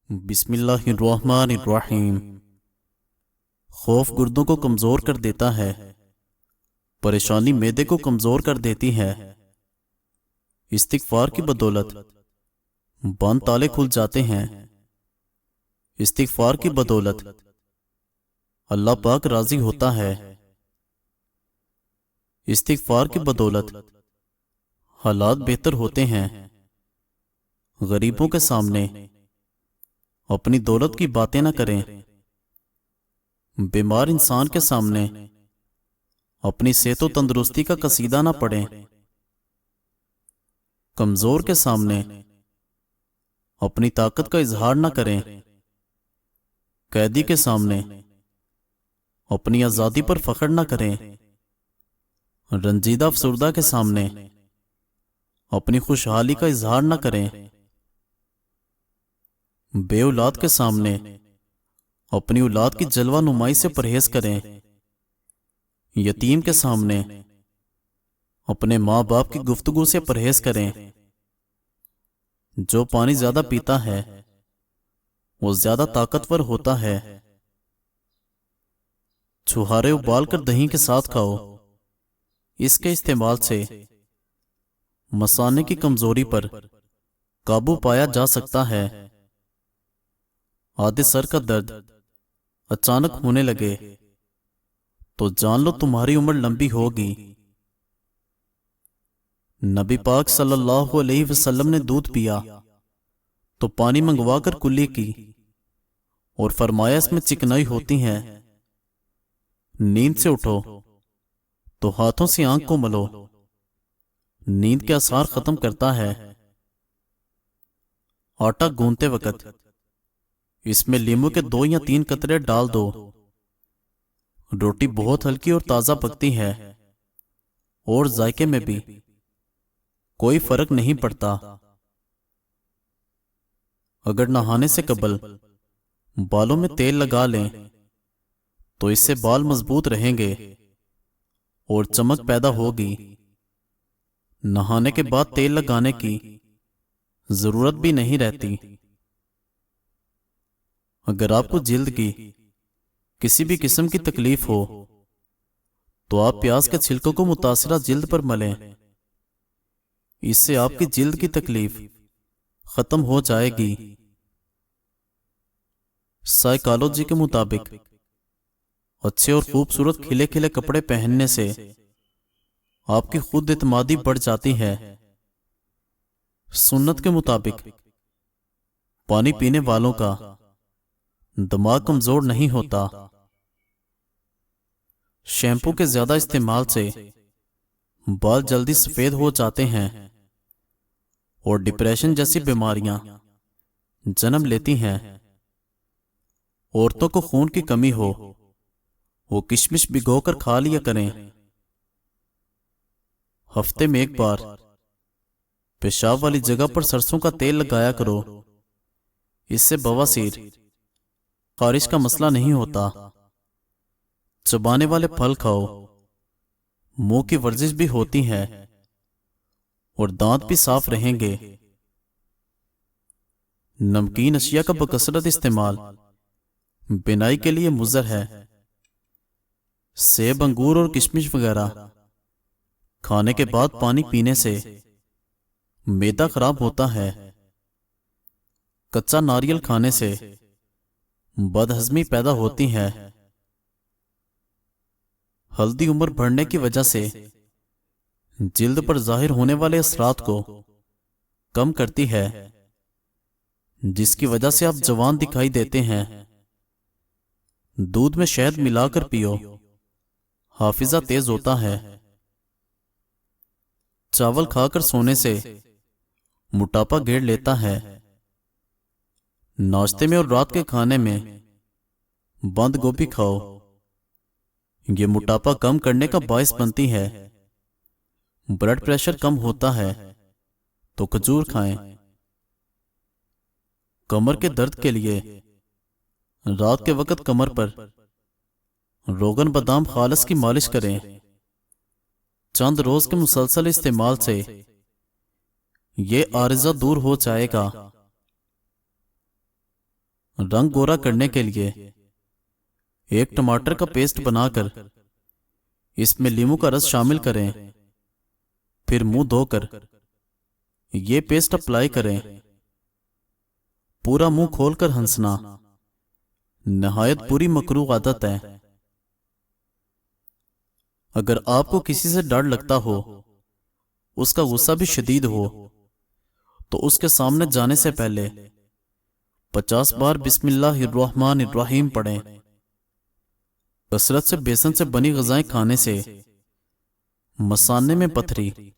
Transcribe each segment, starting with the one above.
बिस्मिल्लाहिर्रहमानिर्रहीम। खौफ गुर्दों को कमज़ोर कर देता है, परेशानी मैदे को कमज़ोर कर देती है। इस्तिग़फ़ार की बदौलत बंद ताले खुल जाते हैं। इस्तिग़फ़ार की बदौलत अल्लाह पाक राज़ी होता है। इस्तिग़फ़ार की बदौलत हालात बेहतर होते हैं। गरीबों के सामने अपनी दौलत की बातें न करें। बीमार इंसान के सामने अपनी सेहत व तंदुरुस्ती का कसीदा न पढ़ें। कमजोर के सामने अपनी ताकत का इजहार न करें। कैदी के सामने अपनी आजादी पर फख्र न करें। रंजीदा अफसुर्दा के सामने अपनी खुशहाली का इजहार न करें। बे औलाद के सामने अपनी औलाद की जलवा नुमाई से परहेज करें। यतीम के सामने अपने माँ बाप की गुफ्तगू से परहेज करें। जो पानी ज्यादा पीता है वो ज्यादा ताकतवर होता है। छुहारे उबाल कर दही के साथ खाओ। इसके इस्तेमाल से मसाने की कमजोरी पर काबू पाया जा सकता है। आधे सर का दर्द अचानक होने लगे तो जान लो तुम्हारी उम्र लंबी होगी। नबी पाक सल्लल्लाहु अलैहि वसल्लम ने दूध पिया तो पानी मंगवा कर कुल्ली की और फरमाया इसमें चिकनाई होती है। नींद से उठो तो हाथों से आंख को मलो। नींद के असर खत्म करता है। आटा गूंथते वक्त इसमें लींबू के 2 या 3 कतरे डाल दो। रोटी बहुत हल्की और ताजा पकती है और जायके में भी कोई फर्क नहीं पड़ता। अगर नहाने से कबल बालों में तेल लगा लें तो इससे बाल मजबूत रहेंगे और चमक पैदा होगी। नहाने के बाद तेल लगाने की जरूरत भी नहीं रहती। अगर आपको जिल्द की किसी भी किस्म की तकलीफ हो तो आप प्याज के छिलकों को मुतासिरा जिल्द पर मलें। इससे आपकी जिल्द की तकलीफ खत्म हो जाएगी। साइकोलॉजी के मुताबिक अच्छे और खूबसूरत खिले खिले कपड़े पहनने से आपकी खुद एतमादी बढ़ जाती है। सुन्नत के मुताबिक पानी पीने वालों का दिमाग कमजोर नहीं होता। शैम्पू के ज्यादा इस्तेमाल से बाल जल्दी सफेद हो जाते हैं और डिप्रेशन जैसी बीमारियां जन्म लेती हैं। औरतों को खून की कमी हो वो किशमिश भिगोकर खा लिया करें। हफ्ते में एक बार पेशाब वाली जगह पर सरसों का तेल लगाया करो। इससे बवासीर खारिश का मसला नहीं होता। चबाने वाले फल खाओ। मुंह की वर्जिश भी होती है और दांत भी साफ रहेंगे। नमकीन अशिया का बकसरत इस्तेमाल बिनाई के लिए मुज़र है। सेब, अंगूर और किशमिश वगैरह खाने के बाद पानी पीने से मैदा खराब होता है। कच्चा नारियल खाने से बदहजमी पैदा होती है। हल्दी उम्र बढ़ने की वजह से जिल्द पर जाहिर होने वाले असरात को कम करती है, जिसकी वजह से आप जवान दिखाई देते हैं। दूध में शहद मिलाकर पियो, हाफिजा तेज होता है। चावल खाकर सोने से मोटापा घेर लेता है। नाश्ते में और रात के खाने में बंद गोभी खाओ। ये मोटापा कम करने का बायस बनती है। ब्लड प्रेशर कम होता है तो खजूर खाएं। कमर के दर्द के लिए रात के वक्त कमर पर रोगन बादाम खालस की मालिश करें। चंद रोज के मुसलसल इस्तेमाल से ये आरिजा दूर हो जाएगा। रंग गोरा करने के लिए एक टमाटर का पेस्ट बनाकर इसमें नींबू का रस शामिल करें। फिर मुंह धोकर ये पेस्ट अप्लाई करें। पूरा मुंह खोलकर हंसना नहायत बुरी मकरूह आदत है। अगर आपको किसी से डर लगता हो, उसका गुस्सा भी शदीद हो, तो उसके सामने जाने से पहले 50 बार बिस्मिल्लाहिर्रहमानिर्रहीम पढ़ें। कसरत से बेसन से बनी ग़िज़ाएं खाने से मसाने में पथरी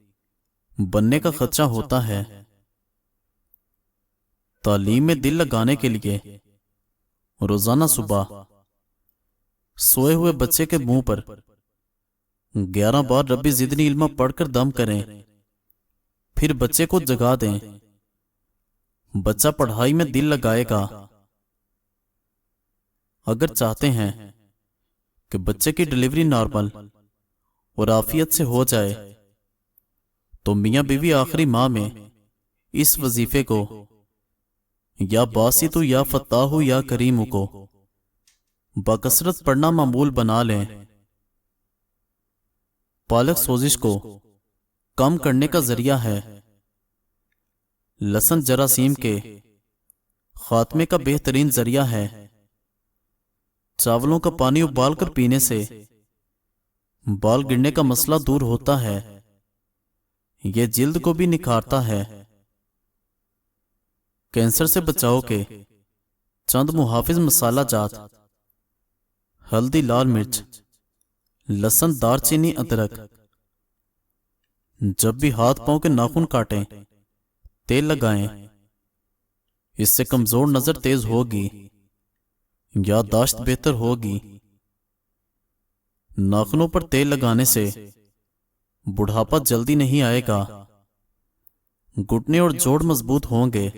बनने का खदशा होता है। तालीम में दिल लगाने के लिए रोजाना सुबह सोए हुए बच्चे के मुंह पर 11 बार रब्बी ज़िदनी इल्मा पढ़कर दम करें। फिर बच्चे को जगा दें। बच्चा पढ़ाई में दिल लगाएगा। अगर चाहते हैं कि बच्चे की डिलीवरी नॉर्मल और आफियत से हो जाए, तो मियां बीवी आखिरी माह में इस वजीफे को या बासितु या फत्ताहु या करीमु को बकसरत पढ़ना मामूल बना लें। पालक सोजिश को कम करने का जरिया है। लहसुन जरासीम के खात्मे का बेहतरीन जरिया है। चावलों का पानी उबालकर पीने से बाल गिरने का मसला दूर होता है। यह जिल्द को भी निखारता है। कैंसर से बचाव के चंद मुहाफिज मसाला जात: हल्दी, लाल मिर्च, लहसुन, दारचीनी, अदरक। जब भी हाथ पांव के नाखून काटें, तेल लगाएं। इससे कमजोर नजर तेज होगी, याददाश्त बेहतर होगी। नाखूनों पर तेल लगाने से बुढ़ापा जल्दी नहीं आएगा। घुटने और जोड़ मजबूत होंगे।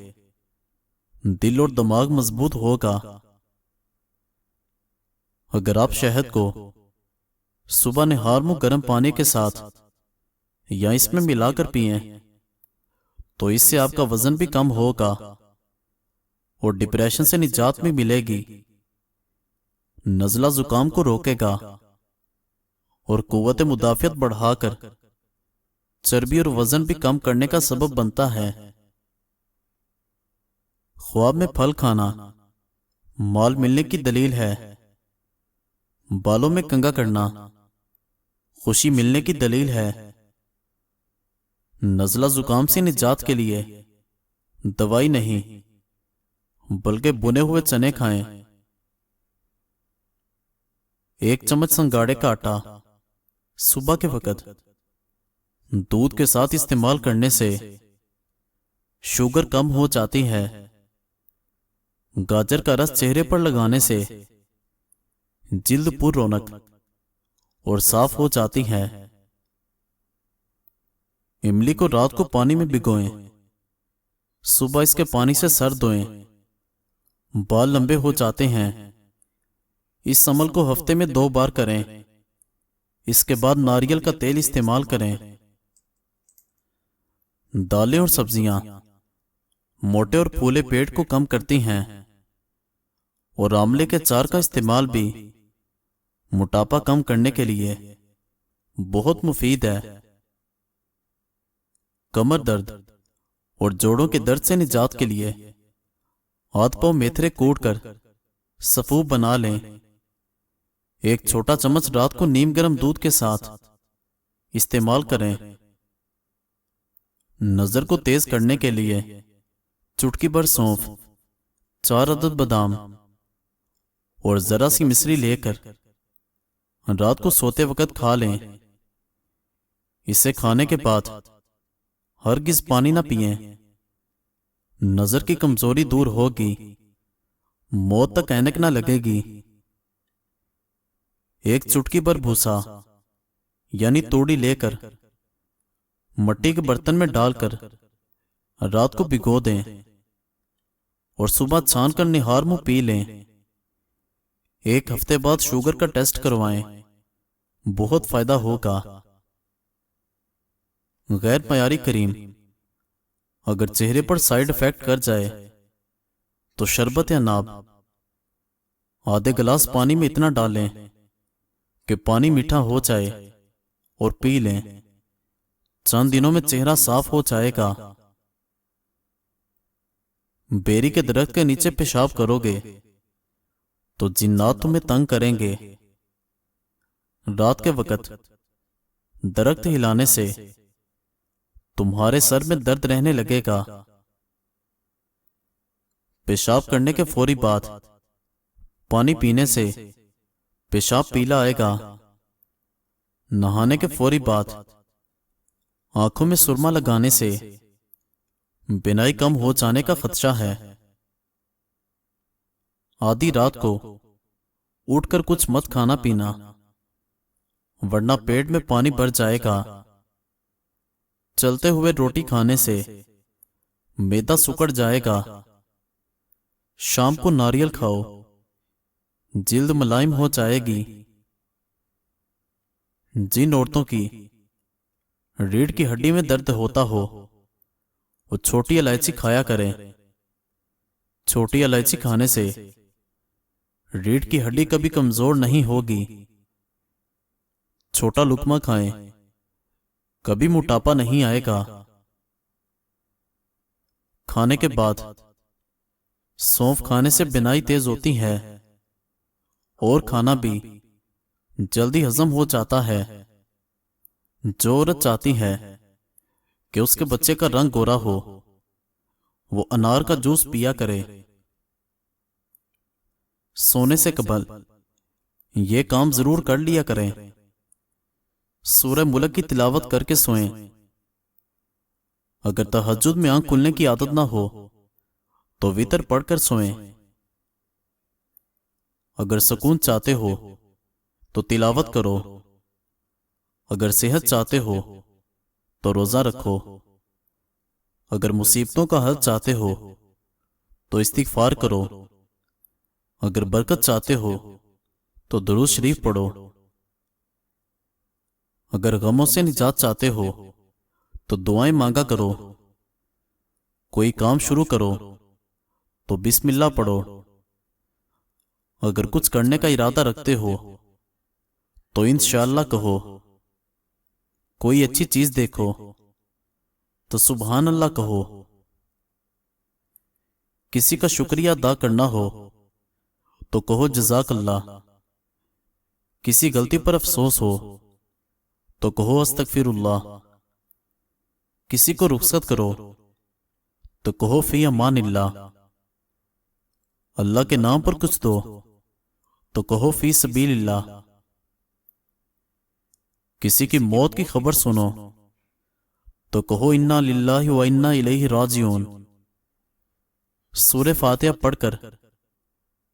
दिल और दिमाग मजबूत होगा। अगर आप शहद को सुबह निहार मुंह गर्म पानी के साथ या इसमें मिलाकर पिएं, तो इससे आपका वजन भी कम होगा और डिप्रेशन से निजात भी मिलेगी। नज़ला जुकाम को रोकेगा और कुव्वत मुदाफियत बढ़ाकर चर्बी और वजन भी कम करने का सबब बनता है। ख्वाब में फल खाना माल मिलने की दलील है। बालों में कंघा करना खुशी मिलने की दलील है। नज़ला जुकाम से निजात के लिए दवाई नहीं, बल्कि बुने हुए चने खाएं। 1 चम्मच संगाड़े का आटा सुबह के वक्त दूध के साथ इस्तेमाल करने से शुगर कम हो जाती है। गाजर का रस चेहरे पर लगाने से जिल्द पुर रौनक और साफ हो जाती है। इमली को रात को पानी में भिगोएं। सुबह इसके पानी से सर धोएं। बाल लंबे हो जाते हैं। इस अमल को हफ्ते में 2 बार करें। इसके बाद नारियल का तेल इस्तेमाल करें। दालें और सब्जियां मोटे और फूले पेट को कम करती हैं और आंवले के चार का इस्तेमाल भी मोटापा कम करने के लिए बहुत मुफीद है। कमर दर्द और जोड़ों के दर्द से निजात के लिए हाथ पांव मेथरे कूटकर सफूफ बना लें। 1 छोटा चम्मच रात को नीम गर्म दूध के साथ इस्तेमाल करें। नजर को तेज करने के लिए चुटकी भर सौंफ, 4 अदद बादाम और जरा सी मिश्री लेकर रात को सोते वक्त खा लें। इसे खाने के बाद हरगिज पानी ना पिएं। नजर की कमजोरी दूर होगी, मौत तक ऐनक ना लगेगी। 1 चुटकी भर भूसा यानी तोड़ी लेकर मिट्टी के बर्तन में डालकर रात को भिगो दें और सुबह छान कर निहार मुंह पी लें। 1 हफ्ते बाद शुगर का टेस्ट करवाएं, बहुत फायदा होगा। गैर मयारी क्रीम अगर चेहरे पर साइड इफेक्ट कर जाए तो शरबत या नाब आधे गिलास पानी में इतना डालें कि पानी मीठा हो जाए और पी लें। चंद दिनों में चेहरा साफ हो जाएगा। बेरी के दरख्त के नीचे पेशाब करोगे तो जिन्नात तुम्हें तंग करेंगे। रात के वक्त दरख्त हिलाने से तुम्हारे सर में दर्द रहने लगेगा। पेशाब करने के फौरी बाद पानी पीने से पेशाब पीला आएगा। नहाने के फौरी बाद आंखों में सुरमा लगाने से बिनाई कम हो जाने का खदशा है। आधी रात को उठकर कुछ मत खाना पीना, वरना पेट में पानी भर जाएगा। चलते हुए रोटी खाने से मैदा सुकड़ जाएगा। शाम को नारियल खाओ, जिल्द मुलायम हो जाएगी। जिन औरतों की रीढ़ की हड्डी में दर्द होता हो वो छोटी इलायची खाया करें। छोटी इलायची खाने से रीढ़ की हड्डी कभी कमजोर नहीं होगी। छोटा लुकमा खाएं, कभी मोटापा नहीं आएगा। खाने के बाद सौंफ खाने से बिनाई तेज होती है और खाना भी जल्दी हजम हो जाता है। जो औरत चाहती है कि उसके बच्चे का रंग गोरा हो, वो अनार का जूस पिया करे। सोने से कबल ये काम जरूर कर लिया करें। सूरह मुल्क की तिलावत करके सोएं। अगर तहज्जुद में आंख खुलने की आदत ना हो तो वितर पढ़कर सोएं। अगर सुकून चाहते हो तो तिलावत करो। अगर सेहत चाहते हो तो रोजा रखो। अगर मुसीबतों का हल चाहते हो तो इस्तिगफार करो। अगर बरकत चाहते हो तो दुरूद शरीफ पढ़ो। अगर गमों से निजात चाहते हो तो दुआएं मांगा करो। कोई काम शुरू करो तो बिस्मिल्लाह पढ़ो। अगर कुछ करने का इरादा रखते हो तो इंशाअल्लाह कहो। कोई अच्छी चीज देखो तो सुभान अल्लाह कहो। किसी का शुक्रिया अदा करना हो तो कहो जज़ाक अल्लाह। किसी गलती पर अफसोस हो तो कहो अस्तगफिरुल्लाह। किसी को रुखसत करो तो कहो फी अमानिल्लाह। अल्लाह के नाम पर कुछ दो तो कहो फी सबीलिल्लाह। किसी की मौत की खबर सुनो तो कहो इन्ना लिल्लाहि व इन्ना इलैहि राजिऊन। सूरह फातिहा पढ़कर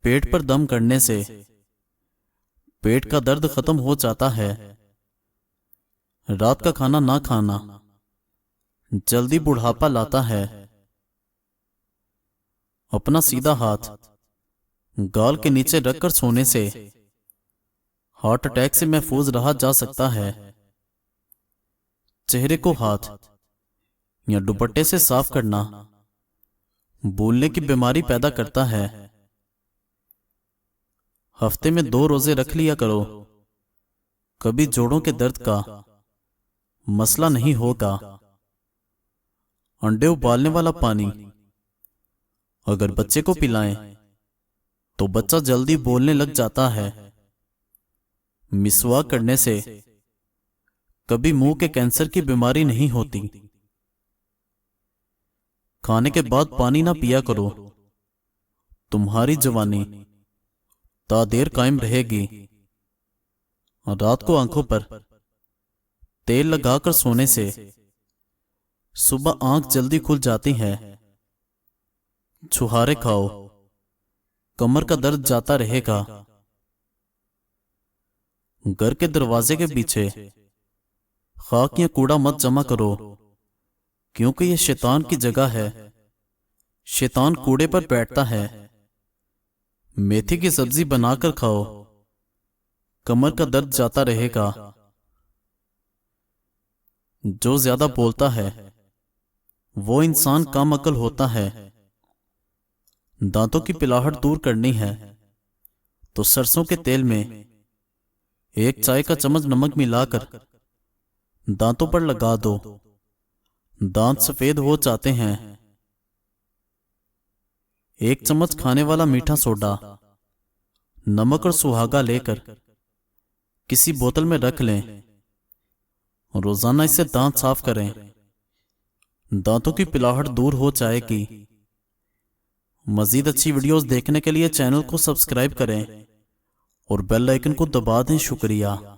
पेट पर दम करने से पेट का दर्द खत्म हो जाता है। रात का खाना ना खाना जल्दी बुढ़ापा लाता है। अपना सीधा हाथ गाल के नीचे रखकर सोने से हार्ट अटैक से महफूज रहा जा सकता है। चेहरे को हाथ या दुपट्टे से साफ करना भूलने की बीमारी पैदा करता है। हफ्ते में 2 रोजे रख लिया करो। कभी जोड़ों के दर्द का मसला नहीं होगा। अंडे उबालने वाला पानी अगर बच्चे को पिलाएं तो बच्चा जल्दी बोलने लग जाता है। मिसवाक करने से कभी मुंह के कैंसर की बीमारी नहीं होती। खाने के बाद पानी ना पिया करो। तुम्हारी जवानी तादेर कायम रहेगी। रात को आंखों पर तेल लगाकर सोने से सुबह आंख जल्दी खुल जाती है। छुहारे खाओ, कमर का दर्द जाता रहेगा। घर के दरवाजे के पीछे खाक या कूड़ा मत जमा करो, क्योंकि यह शैतान की जगह है। शैतान कूड़े पर बैठता है। मेथी की सब्जी बनाकर खाओ, कमर का दर्द जाता रहेगा। जो ज्यादा बोलता है वो इंसान कम अकल होता है। दांतों की पिलाहट दूर करनी है तो सरसों के तेल में एक चाय का चम्मच नमक मिलाकर दांतों पर लगा दो। दांत सफेद हो जाते हैं। एक चम्मच खाने वाला मीठा सोडा, नमक और सुहागा लेकर किसी बोतल में रख लें। रोजाना इससे दांत साफ करें। दांतों की पिलाहट दूर हो जाएगी। मजीद अच्छी वीडियोस देखने के लिए चैनल को सब्सक्राइब करें और बेल आइकन को दबा दें। शुक्रिया।